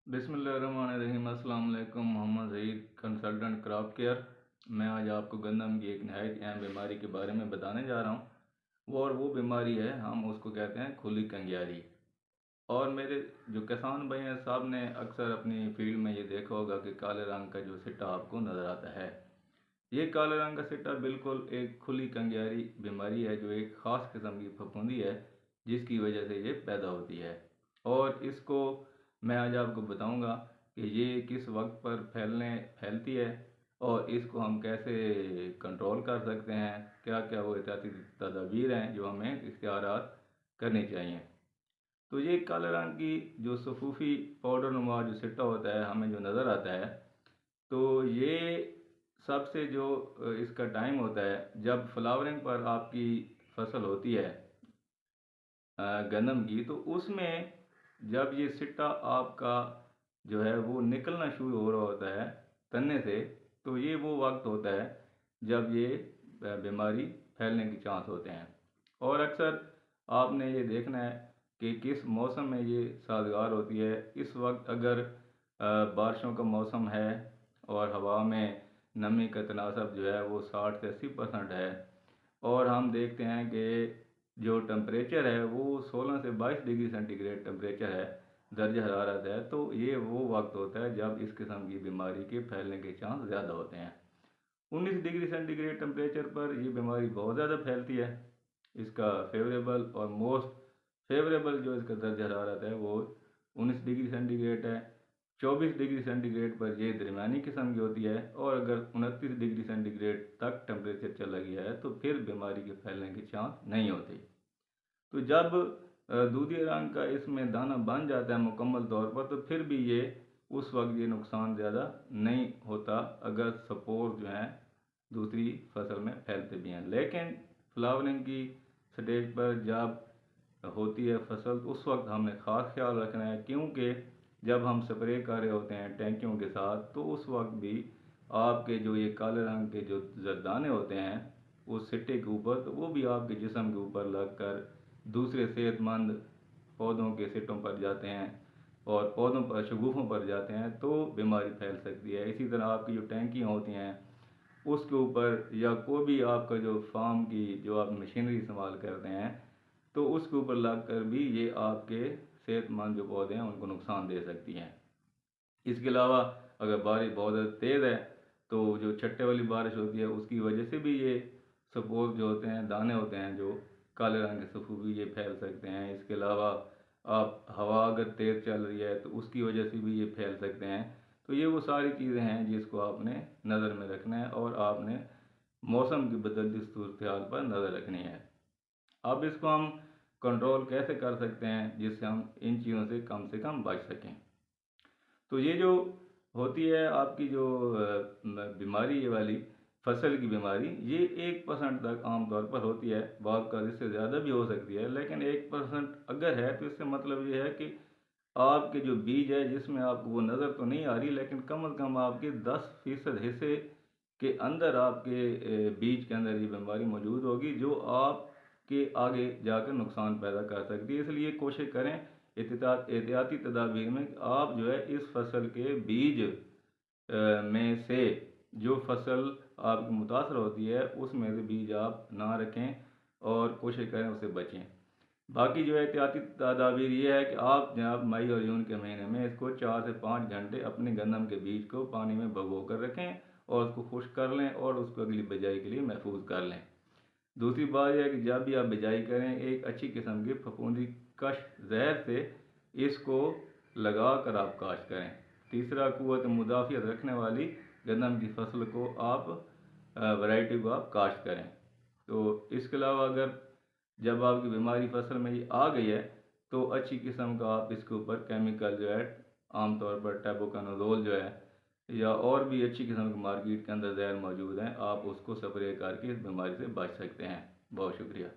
बिस्मिल्लाहिर्रहमानिर्रहीम। अस्सलाम वालेकुम। Mohammad Zaheer, consultant crop care. मैं आज आपको गंदम की एक नहायत अहम बीमारी के बारे में बताने जा रहा हूँ। वो बीमारी है, हम उसको कहते हैं खुली कंगियारी। और मेरे जो किसान भाई हैं, साहब ने अक्सर अपनी फील्ड में ये देखा होगा कि काले रंग का जो सिट्टा आपको नज़र आता है, ये काले रंग का सिट्टा बिल्कुल एक खुली कंगियारी बीमारी है, जो एक ख़ास किस्म की फफूंदी है जिसकी वजह से ये पैदा होती है। और इसको मैं आज आपको बताऊंगा कि ये किस वक्त पर फैलती है और इसको हम कैसे कंट्रोल कर सकते हैं, क्या क्या वो एहतियाती तदाबीर हैं जो हमें इख्तियारात करनी चाहिए। तो ये काले रंग की जो सफूफी पाउडर नुमा जो सिट्टा होता है हमें जो नज़र आता है, तो ये सबसे जो इसका टाइम होता है जब फ्लावरिंग पर आपकी फसल होती है गंदम की, तो उसमें जब ये सिट्टा आपका जो है वो निकलना शुरू हो रहा होता है तने से, तो ये वो वक्त होता है जब ये बीमारी फैलने के चांस होते हैं। और अक्सर आपने ये देखना है कि किस मौसम में ये साजगार होती है। इस वक्त अगर बारिशों का मौसम है और हवा में नमी का तनासब जो है वो 60 से 80% है, और हम देखते हैं कि जो टेम्परेचर है वो 16 से 22 डिग्री सेंटीग्रेड टेम्परेचर है, दर्ज हरारत है, तो ये वो वक्त होता है जब इस किस्म की बीमारी के फैलने के चांस ज़्यादा होते हैं। 19 डिग्री सेंटीग्रेड टेम्परेचर पर ये बीमारी बहुत ज़्यादा फैलती है। इसका फेवरेबल और मोस्ट फेवरेबल जो इसका दर्ज हरारत है वो 19 डिग्री सेंटीग्रेड है। 24 डिग्री सेंटीग्रेड पर ये दरमियानी किस्म की होती है, और अगर 29 डिग्री सेंटीग्रेड तक टेम्परेचर चला गया है तो फिर बीमारी के फैलने के चांस नहीं होते। तो जब दूधिया रंग का इसमें दाना बन जाता है मुकम्मल तौर पर, तो फिर भी ये उस वक्त ये नुकसान ज़्यादा नहीं होता अगर स्पोर जो हैं दूसरी फसल में फैलते भी हैं। लेकिन फ्लावरिंग की स्टेज पर जब होती है फसल, तो उस वक्त हमने ख़ास ख्याल रखना है, क्योंकि जब हम स्प्रे कर रहे होते हैं टैंकियों के साथ, तो उस वक्त भी आपके जो ये काले रंग के जो जरदाने होते हैं उस सिट्टे के ऊपर, तो वो भी आपके जिस्म के ऊपर लग कर दूसरे सेहतमंद पौधों के सिट्टों पर जाते हैं और पौधों पर शगुफ़ों पर जाते हैं, तो बीमारी फैल सकती है। इसी तरह आपकी जो टैंकियाँ होती हैं उसके ऊपर, या कोई भी आपका जो फार्म की जो आप मशीनरी इस्तेमाल करते हैं, तो उसके ऊपर लग कर भी ये आपके सेहतमंद जो पौधे हैं उनको नुकसान दे सकती हैं। इसके अलावा अगर बारिश बहुत ज़्यादा तेज़ है, तो जो छट्टे वाली बारिश होती है उसकी वजह से भी ये स्पोर जो होते हैं, दाने होते हैं जो काले रंग के सफूफी, ये फैल सकते हैं। इसके अलावा आप हवा अगर तेज़ चल रही है तो उसकी वजह से भी ये फैल सकते हैं। तो ये वो सारी चीज़ें हैं जिसको आपने नज़र में रखना है, और आपने मौसम की बदलती सूरत हाल पर नज़र रखनी है। अब इसको हम कंट्रोल कैसे कर सकते हैं जिससे हम इन चीज़ों से कम बच सकें। तो ये जो होती है आपकी जो बीमारी, ये वाली फसल की बीमारी, ये 1% तक आमतौर पर होती है। बाद का इससे ज़्यादा भी हो सकती है, लेकिन 1% अगर है तो इससे मतलब ये है कि आपके जो बीज है जिसमें आपको वो नज़र तो नहीं आ रही, लेकिन कम से कम आपके 10% हिस्से के अंदर आपके बीज के अंदर ये बीमारी मौजूद होगी, जो आपके आगे जाकर नुकसान पैदा कर सकती है। इसलिए कोशिश करें एहतियाती तदाबीर में आप जो है इस फसल के बीज में से जो फसल आपकी मुतासर होती है उसमें से बीज आप ना रखें और कोशिश करें उससे बचें। बाकी जो एहतियाती तदाबीर ये है कि आप जनाब मई और जून के महीने में इसको 4 से 5 घंटे अपने गंदम के बीज को पानी में भिगो कर रखें और उसको खुश्क कर लें और उसको अगली बिजाई के लिए महफूज कर लें। दूसरी बात यह है कि जब भी आप बिजाई करें, एक अच्छी किस्म की फफूंदी कश जहर से इसको लगा कर आप काश्त करें। तीसरा, कुव्वत मुदाफ़ियत रखने वाली गंदम की फसल को आप वैरायटी को आप काश्त करें। तो इसके अलावा अगर जब आपकी बीमारी फसल में ये आ गई है, तो अच्छी किस्म का आप इसके ऊपर केमिकल जो है, आमतौर पर टेबुकनोज़ोल जो है, या और भी अच्छी किस्म की मार्केट के अंदर जहर मौजूद हैं, आप उसको स्प्रे करके इस बीमारी से बच सकते हैं। बहुत शुक्रिया।